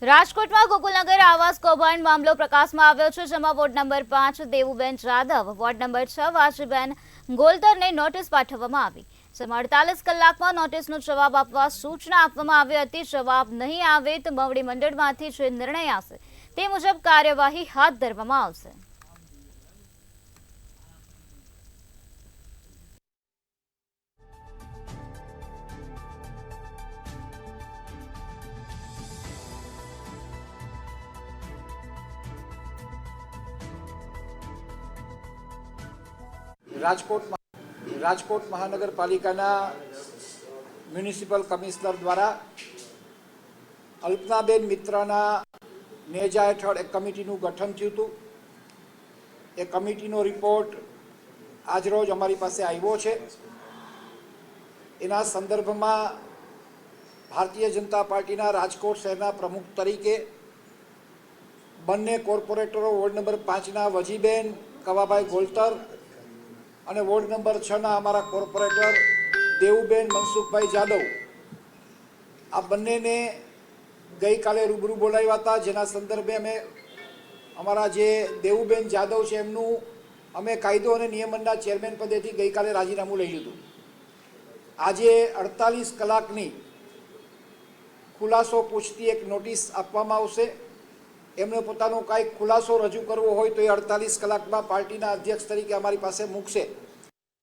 રાજકોટમાં ગોકુલનગર આવાસ કૌભાંડ મામલો પ્રકાશમાં આવ્યો છે, જેમાં ward number 5 Devuben Jadav, ward number 6 વાસીબેન ગોલતરને notice પાઠવવામાં આવી, જેમાં 48 કલાકમાં નોટિસનો જવાબ આપવા સૂચના આપવામાં આવી હતી। જવાબ નહીં આવે તો મવડી મંડળમાંથી જે નિર્ણય આવશે તે મુજબ કાર્યવાહી હાથ ધરવામાં આવશે। રાજકોટ મહાનગરપાલિકાના મ્યુનિસિપલ કમિશનર દ્વારા અલ્પનાબેન મિત્રાના નેજા હેઠળ એક કમિટીનું ગઠન થયું હતું। એ કમિટીનો રિપોર્ટ આજરોજ અમારી પાસે આવ્યો છે। એના સંદર્ભમાં ભારતીય જનતા પાર્ટીના રાજકોટ શહેરના પ્રમુખ તરીકે બંને કોર્પોરેટરો વોર્ડ નંબર 5ના વજીબેન કવાભાઈ ગોલતર અને વોર્ડ નંબર 6ના અમારા કોર્પોરેટર દેવુબેન મનસુખભાઈ જાદવ, આ બંનેને ગઈકાલે રૂબરૂ બોલાવ્યા હતા, જેના સંદર્ભે અમે અમારા જે દેવુબેન જાદવ છે એમનું અમે કાયદો અને નિયમનના ચેરમેન પદેથી ગઈકાલે રાજીનામું લઈ લીધું। આજે 48 કલાકની ખુલાસો પૂછતી એક નોટિસ આપવામાં આવશે। એમને પોતાનો કાંઈક ખુલાસો રજૂ કરવો હોય તો એ 48 કલાકમાં પાર્ટીના અધ્યક્ષ તરીકે અમારી પાસે મૂકશે।